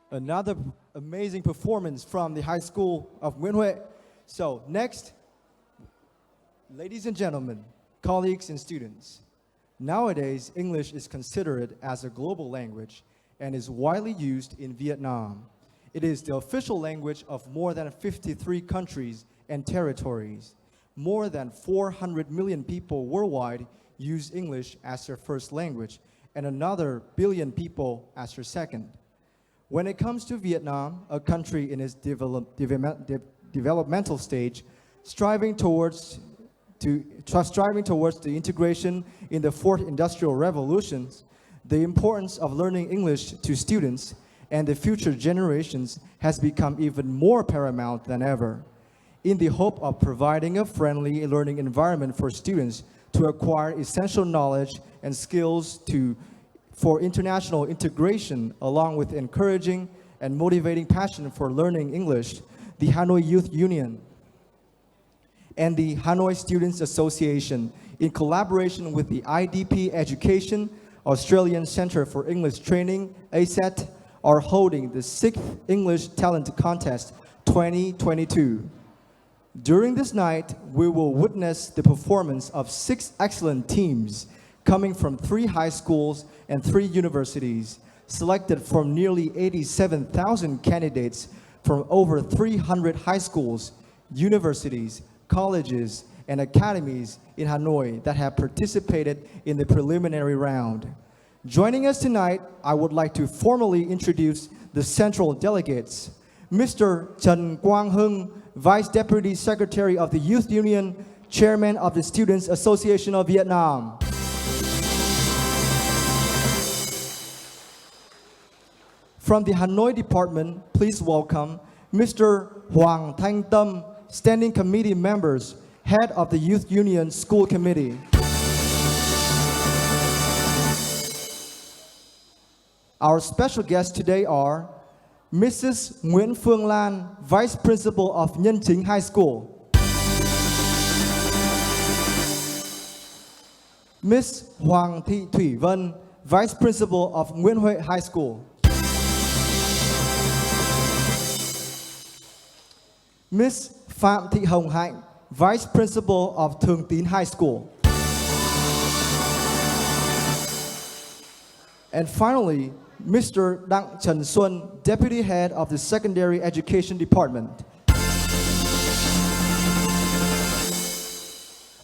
Another amazing performance from the High School of Nguyễn Huệ. So next, ladies and gentlemen, colleagues and students, nowadays English is considered as a global language and is widely used in Vietnam. It is the official language of more than 53 countries and territories. More than 400 million people worldwide use English as their first language and another billion people as their second. When it comes to Vietnam, a country in its developmental stage, striving towards the integration in the fourth industrial revolution, the importance of learning English to students and the future generations has become even more paramount than ever. In the hope of providing a friendly learning environment for students to acquire essential knowledge and skills for international integration, along with encouraging and motivating passion for learning English, the Hanoi Youth Union and the Hanoi Students Association, in collaboration with the IDP Education, Australian Centre for English Training, ACET, are holding the 6th English Talent Contest 2022. During this night, we will witness the performance of 6 excellent teams coming from 3 high schools and 3 universities, selected from nearly 87,000 candidates from over 300 high schools, universities, colleges, and academies in Hanoi that have participated in the preliminary round. Joining us tonight, I would like to formally introduce the central delegates. Mr. Trần Quang Hưng, Vice Deputy Secretary of the Youth Union, Chairman of the Students Association of Vietnam. From the Hanoi Department, please welcome Mr. Hoàng Thanh Tâm, Standing Committee Members, Head of the Youth Union School Committee. Our special guests today are Mrs. Nguyễn Phương Lan, Vice Principal of Nhân Chính High School. Ms. Hoàng Thị Thủy Vân, Vice Principal of Nguyễn Huệ High School. Ms. Phạm Thị Hồng Hạnh, Vice Principal of Thường Tín High School. And finally, Mr. Đặng Trần Xuân, Deputy Head of the Secondary Education Department.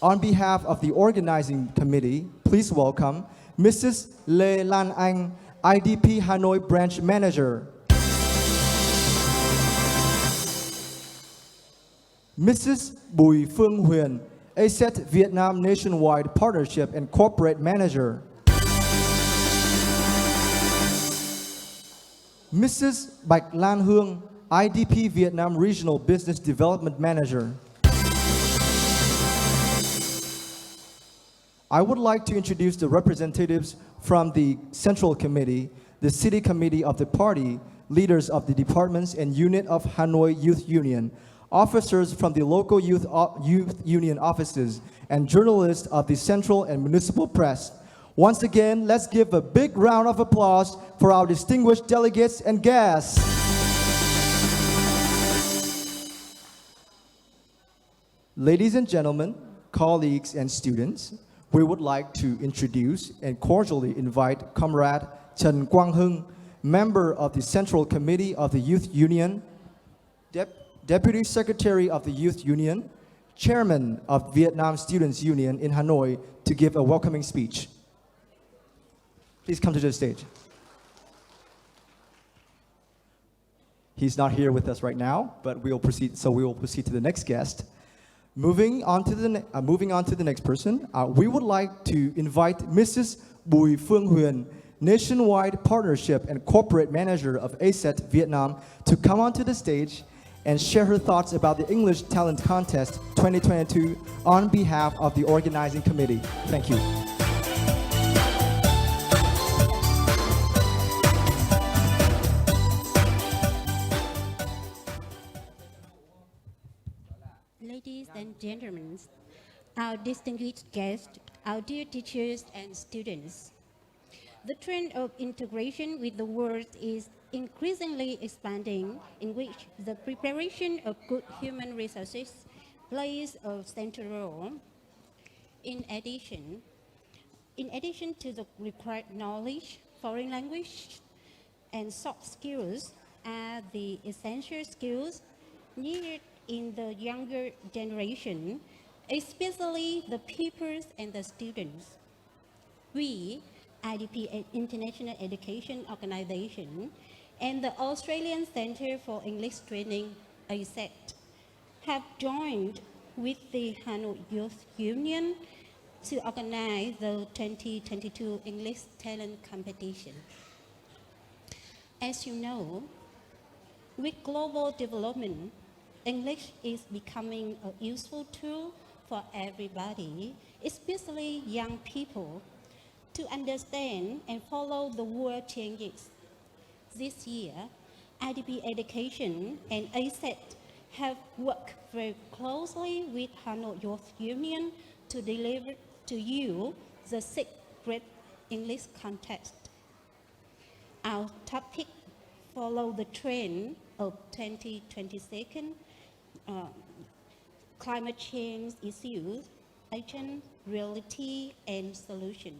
On behalf of the organizing committee, please welcome Mrs. Lê Lan Anh, IDP Hanoi Branch Manager. Mrs. Bùi Phương Huyền, ACET Vietnam Nationwide Partnership and Corporate Manager. Mrs. Bạch Lan Hương, IDP Vietnam Regional Business Development Manager. I would like to introduce the representatives from the Central Committee, the City Committee of the party, leaders of the departments and unit of Hanoi Youth Union, officers from the local youth union offices, and journalists of the central and municipal press. Once again, let's give a big round of applause for our distinguished delegates and guests. Ladies and gentlemen, colleagues and students, we would like to introduce and cordially invite Comrade Trần Quang Hưng, member of the Central Committee of the Youth Union, Deputy Secretary of the Youth Union, Chairman of Vietnam Students Union in Hanoi, to give a welcoming speech. Please come to the stage. He's not here with us right now, but we will proceed to the next guest. Moving on to the next person, we would like to invite Mrs. Bùi Phương Huyền, Nationwide Partnership and Corporate Manager of ACET Vietnam, to come onto the stage and share her thoughts about the English Talent Contest 2022 on behalf of the organizing committee. Thank you. Ladies and gentlemen, our distinguished guests, our dear teachers and students. The trend of integration with the world is increasingly expanding, in which the preparation of good human resources plays a central role. In addition to the required knowledge, foreign language and soft skills are the essential skills needed in the younger generation, especially the pupils and the students. We, IDP International Education Organization, and the Australian Centre for English Training, ASET, have joined with the Hanoi Youth Union to organize the 2022 English Talent Competition. As you know, with global development, English is becoming a useful tool for everybody, especially young people, to understand and follow the world changes. This year, IDP Education and ASET have worked very closely with Hanoi Youth Union to deliver to you the 6th grade English contest. Our topic follow the trend of 2022 climate change issues, action, reality, and solution.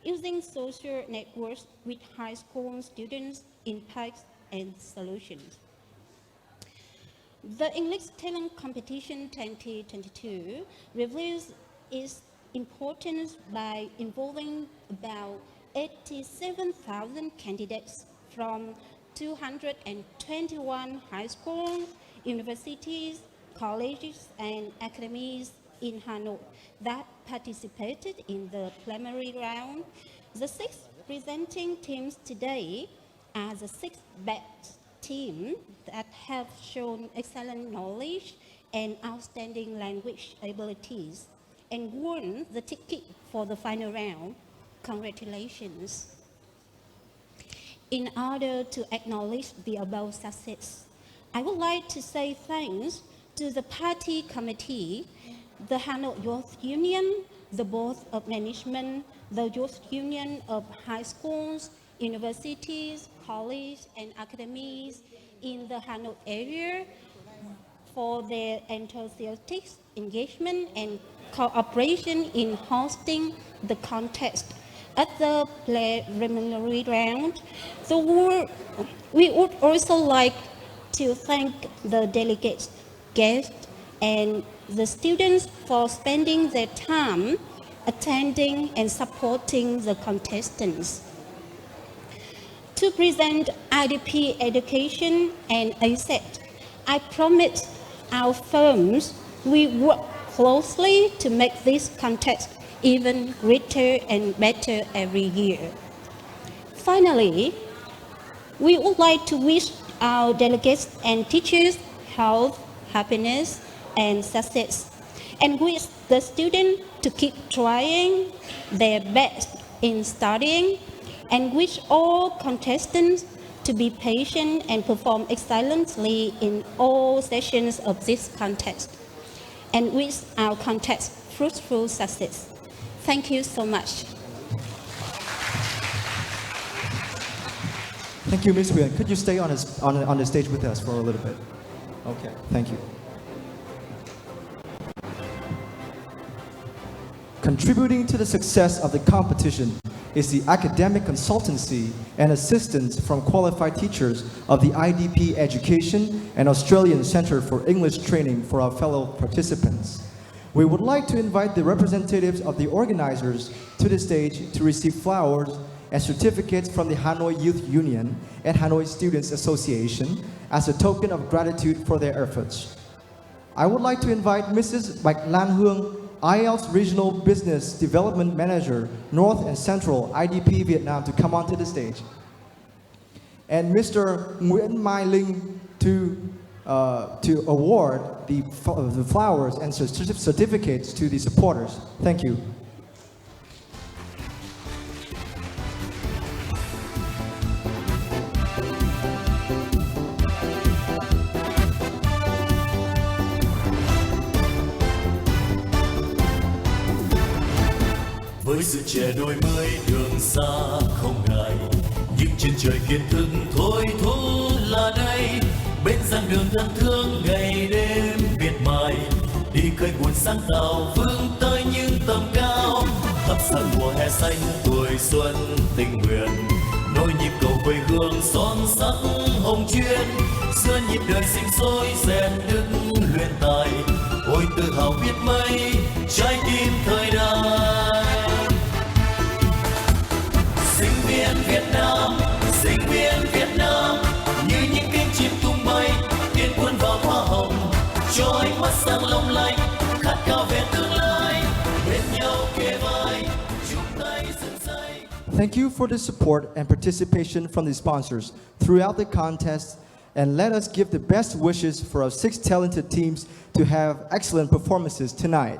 Using social networks with high school students, impacts and solutions. The English Talent Competition 2022 reveals its importance by involving about 87,000 candidates from 221 high schools, universities, colleges, and academies in Hanoi that participated in the preliminary round. The 6 presenting teams today are the 6 best teams that have shown excellent knowledge and outstanding language abilities and won the ticket for the final round. Congratulations. In order to acknowledge the above success, I would like to say thanks to the party committee, the Hanoi Youth Union, the Board of Management, the Youth Union of high schools, universities, colleges, and academies in the Hanoi area for their enthusiastic engagement and cooperation in hosting the contest. At the preliminary round, we would also like to thank the delegates, guests, and the students for spending their time attending and supporting the contestants. To present IDP Education and ASET, I promise our firms we work closely to make this contest even greater and better every year. Finally, we would like to wish our delegates and teachers health, happiness, and success, and wish the students to keep trying their best in studying, and wish all contestants to be patient and perform excellently in all sessions of this contest, and wish our contest fruitful success. Thank you so much. Thank you, Ms. Nguyen. Could you stay on the stage with us for a little bit? Okay, thank you. Contributing to the success of the competition is the academic consultancy and assistance from qualified teachers of the IDP Education and Australian Centre for English Training for our fellow participants. We would like to invite the representatives of the organizers to the stage to receive flowers and certificates from the Hanoi Youth Union and Hanoi Students Association as a token of gratitude for their efforts. I would like to invite Mrs. Bạch Lan Hương, IELTS Regional Business Development Manager, North and Central IDP Vietnam, to come onto the stage. And Mr. Nguyễn Mai Linh to award the flowers and certificates to the supporters. Thank you. với sự trẻ đổi mới đường xa không ngại, những trên trời kiến thức thôi thúc là đây, bên giảng đường thân thương ngày đêm miệt mài, đi khơi nguồn sáng tạo vươn tới những tầm cao, thắp sáng mùa hè xanh tuổi xuân tình nguyện, nối nhịp cầu quê hương son sắc hồng chuyên, xưa nhịp đời sinh sôi rèn đức luyện tài, ôi tự hào biết mấy trái tim thời đại. Sinh viên Việt Nam, sinh viên Việt Nam, như những cánh chim tung bay tiến quân vào hoa hồng, cho ánh mắt sáng long lanh khát khao về tương lai, bên nhau kề vai chung tay dựng xây. Thank you for the support and participation from the sponsors throughout the contest, and let us give the best wishes for our 6 talented teams to have excellent performances tonight.